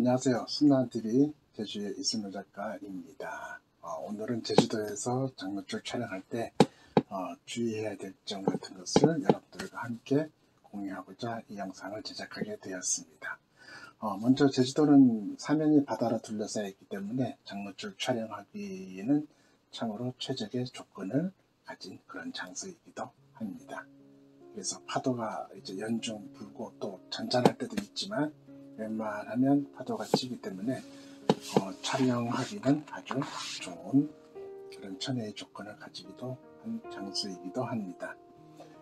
안녕하세요. 순나한TV 제주의 이순우 작가입니다. 오늘은 제주도에서 장노출 촬영할 때 주의해야 될 점 같은 것을 여러분들과 함께 공유하고자 이 영상을 제작하게 되었습니다. 먼저 제주도는 사면이 바다로 둘러싸여 있기 때문에 장노출 촬영하기에는 참으로 최적의 조건을 가진 그런 장소이기도 합니다. 그래서 파도가 이제 연중 불고 또 잔잔할 때도 있지만 웬만하면 파도가 치기 때문에 촬영하기는 아주 좋은 그런 천혜의 조건을 가지기도 한 장소이기도 합니다.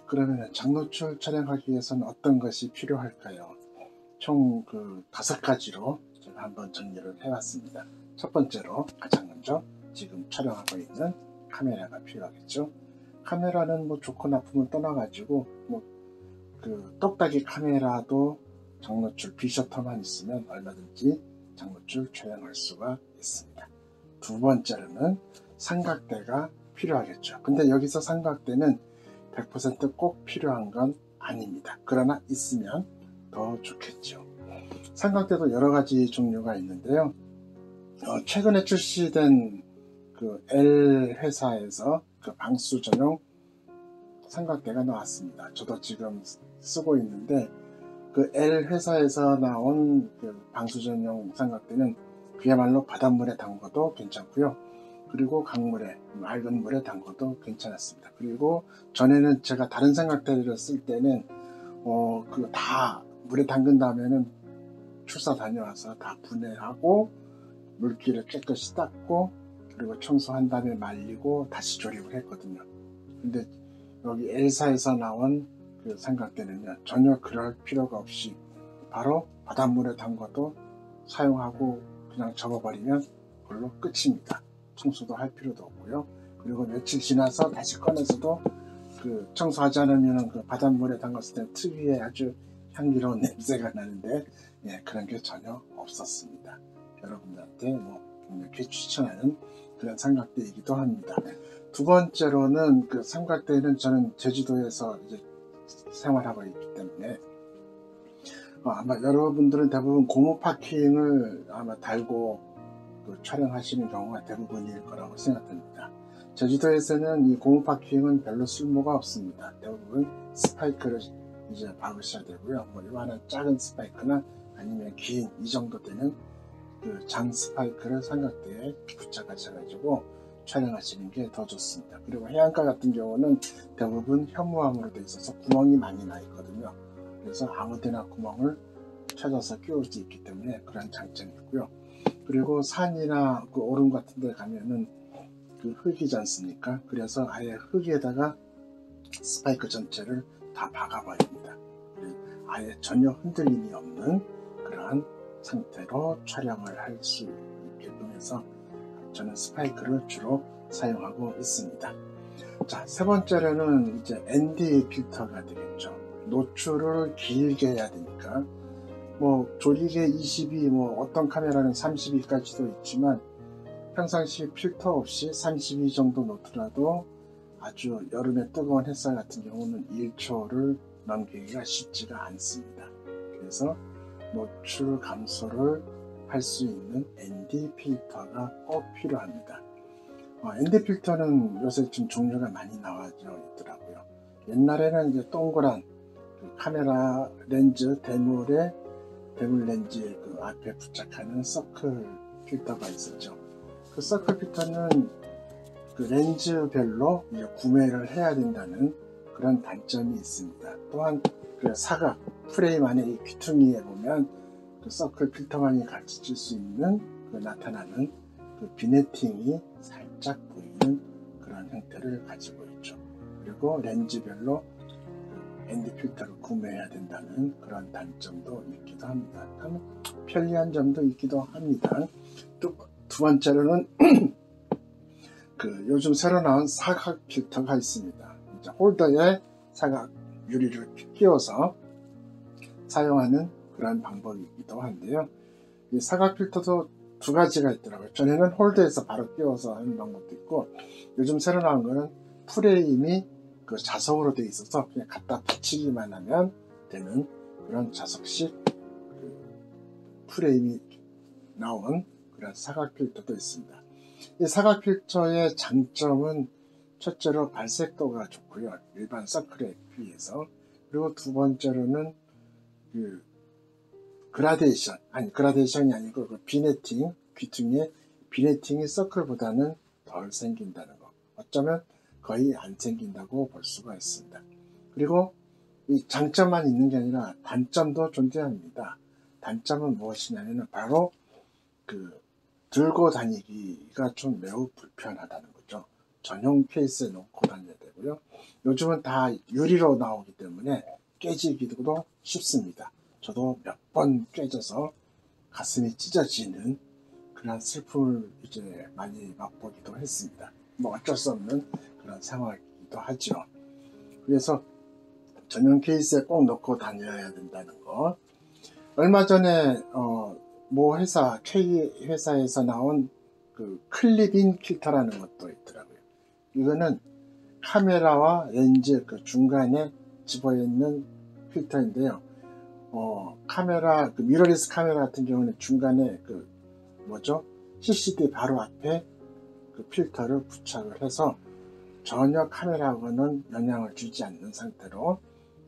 그러면 장노출 촬영하기 위해서는 어떤 것이 필요할까요? 총 5가지로 제가 한번 정리를 해봤습니다. 첫 번째로 가장 먼저 지금 촬영하고 있는 카메라가 필요하겠죠. 카메라는 뭐 좋고 나쁨을 떠나가지고 똑딱이 카메라도 장노출 비셔터만 있으면 얼마든지 장노출 촬영할 수가 있습니다. 두 번째로는 삼각대가 필요하겠죠. 근데 여기서 삼각대는 100% 꼭 필요한 건 아닙니다. 그러나 있으면 더 좋겠죠. 삼각대도 여러 가지 종류가 있는데요. 최근에 출시된 L 회사에서 방수 전용 삼각대가 나왔습니다. 저도 지금 쓰고 있는데 L 회사에서 나온 방수 전용 삼각대는 그야말로 바닷물에 담궈도 괜찮고요. 그리고 강물에, 맑은 물에 담궈도 괜찮았습니다. 그리고 전에는 제가 다른 삼각대를 쓸 때는 다 물에 담근 다음에는 출사 다녀와서 다 분해하고 물기를 깨끗이 닦고 그리고 청소한 다음에 말리고 다시 조립을 했거든요. 근데 여기 L사에서 나온 삼각대는요, 전혀 그럴 필요가 없이 바로 바닷물에 담궈도 사용하고 그냥 접어버리면 그걸로 끝입니다. 청소도 할 필요도 없고요. 그리고 며칠 지나서 다시 꺼내서도 청소하지 않으면 바닷물에 담갔을 때 특유의 아주 향기로운 냄새가 나는데 그런 게 전혀 없었습니다. 여러분들한테 강력히 추천하는 그런 삼각대이기도 합니다. 두 번째로는 삼각대는 저는 제주도에서 이제 생활하고 있기 때문에 아마 여러분들은 대부분 고무 파킹을 아마 달고 촬영하시는 경우가 대부분일 거라고 생각됩니다. 제주도에서는 이 고무 파킹은 별로 쓸모가 없습니다. 대부분 스파이크를 이제 박으셔야 되고요. 이만한 작은 스파이크나 아니면 긴 이 정도 되는 장 스파이크를 삼각대에 붙여가지고 촬영하시는 게 더 좋습니다. 그리고 해안가 같은 경우는 대부분 현무암으로 되어 있어서 구멍이 많이 나 있거든요. 그래서 아무데나 구멍을 찾아서 끼울 수 있기 때문에 그런 장점이 있고요. 그리고 산이나 오름 같은 데 가면은 흙이지 않습니까? 그래서 아예 흙에다가 스파이크 전체를 다 박아버립니다. 아예 전혀 흔들림이 없는 그러한 상태로 촬영을 할 수 있게끔 해서 저는 스파이크를 주로 사용하고 있습니다. 자, 세 번째로는 이제 ND 필터가 되겠죠. 노출을 길게 해야 되니까 조리개 22, 어떤 카메라는 32까지도 있지만 평상시 필터 없이 32 정도 놓더라도 아주 여름에 뜨거운 햇살 같은 경우는 1초를 넘기기가 쉽지가 않습니다. 그래서 노출 감소를 할 수 있는 ND 필터가 꼭 필요합니다. ND 필터는 요새 좀 종류가 많이 나와져 있더라고요. 옛날에는 이제 동그란 카메라 렌즈 대물 렌즈의 앞에 부착하는 서클 필터가 있었죠. 서클 필터는 렌즈별로 이제 구매를 해야 된다는 그런 단점이 있습니다. 또한 사각 프레임 안에 이 귀퉁이에 보면 서클 필터만이 가질 수 있는 나타나는 비네팅이 살짝 보이는 그런 형태를 가지고 있죠. 그리고 렌즈별로 ND 필터를 구매해야 된다는 그런 단점도 있기도 합니다. 편리한 점도 있기도 합니다. 두 번째로는 요즘 새로 나온 사각 필터가 있습니다. 이제 홀더에 사각 유리를 끼워서 사용하는 그런 방법이기도 한데요. 이 사각 필터도 두 가지가 있더라고요. 전에는 홀더에서 바로 끼워서 하는 방법도 있고, 요즘 새로 나온 거는 프레임이 자석으로 되어 있어서 그냥 갖다 붙이기만 하면 되는 그런 자석식 프레임이 나온 그런 사각 필터도 있습니다. 이 사각 필터의 장점은 첫째로 발색도가 좋고요. 일반 서클에 비해서. 그리고 두 번째로는 그 그라데이션이 아니고 그 비네팅, 귀퉁이에 비네팅이 서클보다는 덜 생긴다는 거. 어쩌면 거의 안 생긴다고 볼 수가 있습니다. 그리고 이 장점만 있는 게 아니라 단점도 존재합니다. 단점은 무엇이냐면 바로 그 들고 다니기가 좀 매우 불편하다는 거죠. 전용 케이스에 넣고 다녀야 되고요. 요즘은 다 유리로 나오기 때문에 깨지기도 쉽습니다. 저도 몇 번 깨져서 가슴이 찢어지는 그런 슬픔을 이제 많이 맛보기도 했습니다. 뭐 어쩔 수 없는 그런 상황이기도 하죠. 그래서 전용 케이스에 꼭 넣고 다녀야 된다는 거. 얼마 전에 모 회사, K 회사에서 나온 그 클립인 필터라는 것도 있더라고요. 이거는 카메라와 렌즈 그 중간에 집어있는 필터인데요. 카메라, 그 미러리스 카메라 같은 경우는 중간에 그 CCD 바로 앞에 그 필터를 부착을 해서 전혀 카메라하고는 영향을 주지 않는 상태로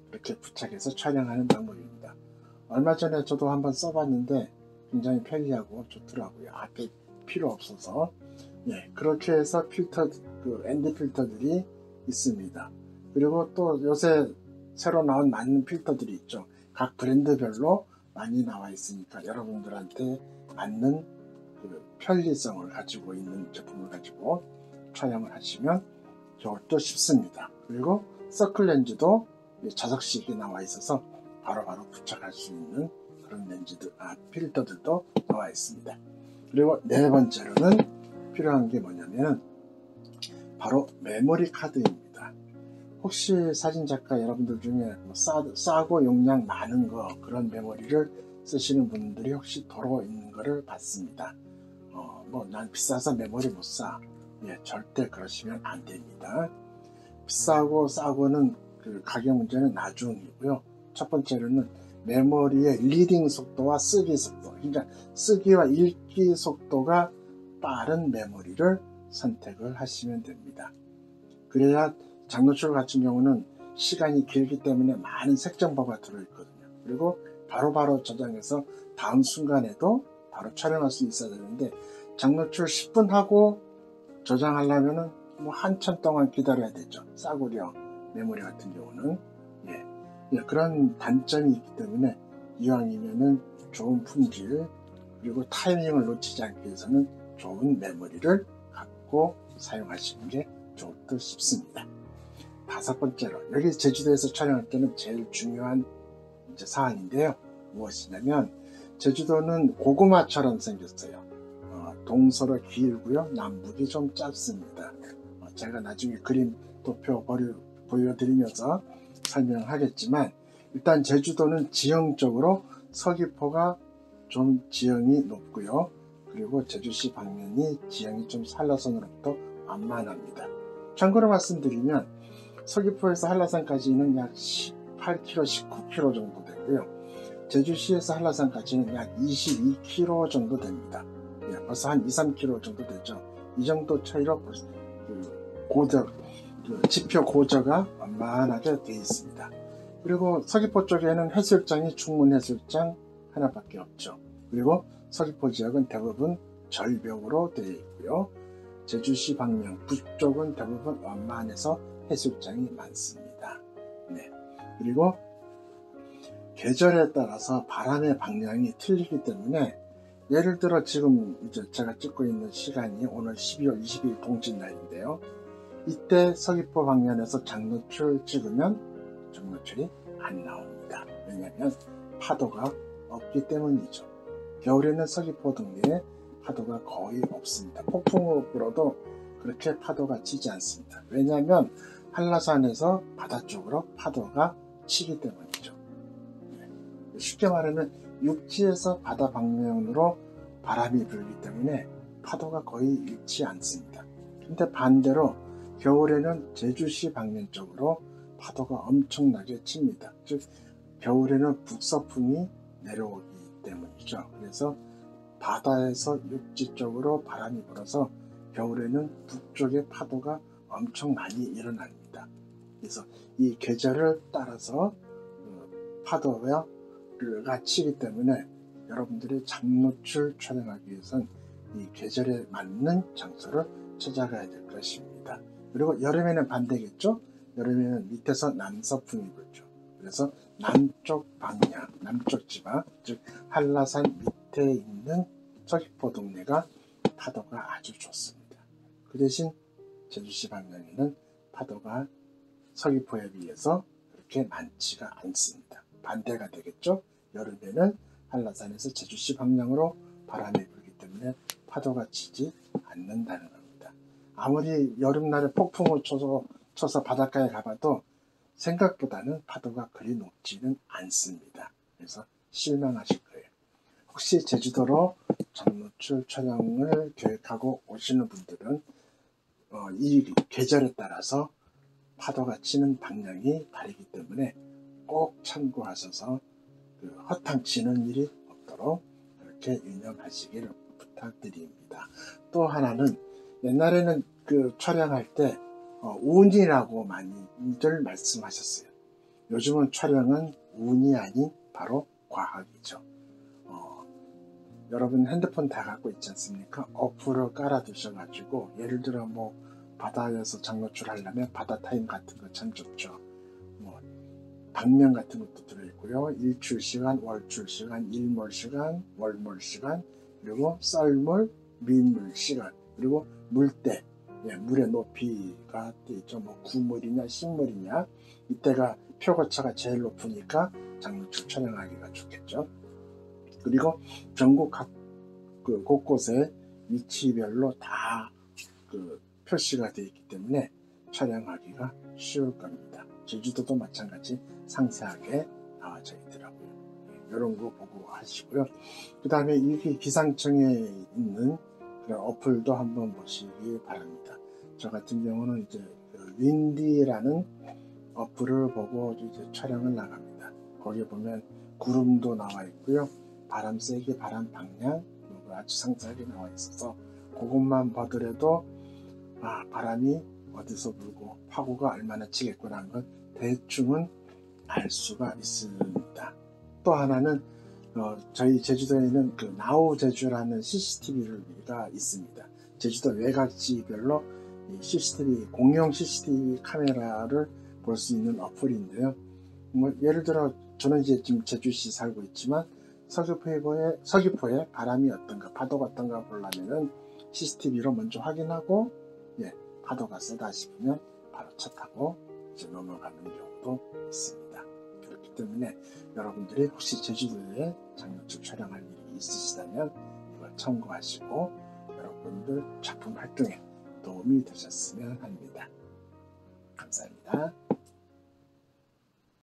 이렇게 부착해서 촬영하는 방법입니다. 얼마 전에 저도 한번 써봤는데 굉장히 편리하고 좋더라고요. 앞에 필요 없어서. 예, 그렇게 해서 필터, 그 ND 필터들이 있습니다. 그리고 또 요새 새로 나온 많은 필터들이 있죠. 각 브랜드별로 많이 나와 있으니까 여러분들한테 맞는 그 편리성을 가지고 있는 제품을 가지고 촬영을 하시면 저것도 쉽습니다. 그리고 서클 렌즈도 자석식이 나와 있어서 바로바로 부착할 수 있는 그런 렌즈들, 필터들도 나와 있습니다. 그리고 네 번째로는 필요한 게 뭐냐면 바로 메모리 카드입니다. 혹시 사진작가 여러분들 중에 싸고 용량 많은 거 그런 메모리를 쓰시는 분들이 혹시 도로 있는 거를 봤습니다. 난 비싸서 메모리 못 사. 예, 절대 그러시면 안 됩니다. 비싸고 싸고는 그 가격 문제는 나중이고요. 첫 번째로는 메모리의 리딩 속도와 쓰기 속도, 그러니까 쓰기와 읽기 속도가 빠른 메모리를 선택을 하시면 됩니다. 그래야 장노출 같은 경우는 시간이 길기 때문에 많은 색정보가 들어있거든요. 그리고 바로바로 저장해서 다음 순간에도 바로 촬영할 수 있어야 되는데 장노출 10분 하고 저장하려면은 뭐 한참 동안 기다려야 되죠. 싸구려 메모리 같은 경우는. 예, 그런 단점이 있기 때문에 이왕이면은 좋은 품질 그리고 타이밍을 놓치지 않기 위해서는 좋은 메모리를 갖고 사용하시는 게 좋을 싶습니다. 다섯 번째로, 여기 제주도에서 촬영할 때는 제일 중요한 사항인데요. 무엇이냐면 제주도는 고구마처럼 생겼어요. 동서로 길고요. 남북이 좀 짧습니다. 제가 나중에 그림 도표 보여드리면서 설명하겠지만 일단 제주도는 지형적으로 서귀포가 좀 지형이 높고요. 그리고 제주시 방면이 지형이 좀 한라산으로부터 완만합니다. 참고로 말씀드리면 서귀포에서 한라산까지는 약 18km, 19km 정도 되고요. 제주시에서 한라산까지는 약 22km 정도 됩니다. 예, 벌써 한 2, 3km 정도 되죠. 이 정도 차이로 지표 고저가 완만하게 되어 있습니다. 그리고 서귀포 쪽에는 해수욕장이 중문해수욕장 하나밖에 없죠. 그리고 서귀포 지역은 대부분 절벽으로 되어 있고요. 제주시 방면 북쪽은 대부분 완만해서 해수욕장이 많습니다. 네. 그리고 계절에 따라서 바람의 방향이 틀리기 때문에 예를 들어 지금 이제 제가 찍고 있는 시간이 오늘 12월 22일 동짓날인데요. 이때 서귀포 방면에서 장노출 찍으면 장노출이 안 나옵니다. 왜냐하면 파도가 없기 때문이죠. 겨울에는 서귀포 동네에 파도가 거의 없습니다. 폭풍으로 불어도 그렇게 파도가 치지 않습니다. 왜냐하면 한라산에서 바다 쪽으로 파도가 치기 때문이죠. 쉽게 말하면 육지에서 바다 방면으로 바람이 불기 때문에 파도가 거의 있지 않습니다. 근데 반대로 겨울에는 제주시 방면 쪽으로 파도가 엄청나게 칩니다. 즉 겨울에는 북서풍이 내려오기 때문이죠. 그래서 바다에서 육지 쪽으로 바람이 불어서 겨울에는 북쪽의 파도가 엄청 많이 일어납니다. 그래서 이 계절을 따라서 파도가 치기 때문에 여러분들이 장노출 촬영하기 위해선 이 계절에 맞는 장소를 찾아가야 될 것입니다. 그리고 여름에는 반대겠죠? 여름에는 밑에서 남서풍이 불죠. 그래서 남쪽 방향, 남쪽 지방, 즉 한라산 밑에 있는 서귀포 동네가 파도가 아주 좋습니다. 그 대신 제주시 방향에는 파도가 서귀포에 비해서 그렇게 많지가 않습니다. 반대가 되겠죠? 여름에는 한라산에서 제주시 방향으로 바람이 불기 때문에 파도가 치지 않는다는 겁니다. 아무리 여름날에 폭풍을 쳐서 바닷가에 가봐도 생각보다는 파도가 그리 높지는 않습니다. 그래서 실망하실 거예요. 혹시 제주도로 장노출 촬영을 계획하고 오시는 분들은 이 계절에 따라서 파도가 치는 방향이 다르기 때문에 꼭 참고하셔서 허탕치는 일이 없도록 그렇게 유념하시길 부탁드립니다. 또 하나는 옛날에는 촬영할 때 운이라고 많이들 말씀하셨어요. 요즘은 촬영은 운이 아닌 바로 과학이죠. 여러분 핸드폰 다 갖고 있지 않습니까? 어플을 깔아 두셔가지고 예를 들어 뭐 바다에서 장노출 하려면 바다타임 같은 거 참 좋죠. 뭐 방명 같은 것도 들어있고요. 일출시간, 월출시간, 일몰시간, 월몰시간, 그리고 썰물, 민물시간, 그리고 물때, 물의 높이가 있죠. 뭐 9물이냐 10물이냐, 이때가 표고차가 제일 높으니까 장노출 촬영하기가 좋겠죠. 그리고 전국 각 곳곳에 위치별로 다 표시가 되어 있기 때문에 촬영하기가 쉬울 겁니다. 제주도도 마찬가지 상세하게 나와져 있더라고요. 이런 거 보고 하시고요. 그 다음에 이 기상청에 있는 그런 어플도 한번 보시기 바랍니다. 저 같은 경우는 이제 윈디라는 어플을 보고 이제 촬영을 나갑니다. 거기에 보면 구름도 나와 있고요. 바람 세기, 바람 방향 아주 상세하게 나와 있어서 그것만 보더라도 바람이 어디서 불고 파고가 얼마나 치겠구나 하는 건 대충은 알 수가 있습니다. 또 하나는 저희 제주도에는 나우제주라는 CCTV가 있습니다. 제주도 외곽지별로 CCTV, 공용 CCTV 카메라를 볼 수 있는 어플인데요. 예를 들어 저는 이제 지금 제주시 살고 있지만 서귀포에 바람이 어떤가, 파도가 어떤가 보려면은 CCTV로 먼저 확인하고, 파도가 세다 싶으면 바로 차 타고 이제 넘어가는 경우도 있습니다. 그렇기 때문에 여러분들이 혹시 제주도에 장노출 촬영할 일이 있으시다면 이걸 참고하시고 여러분들 작품 활동에 도움이 되셨으면 합니다. 감사합니다.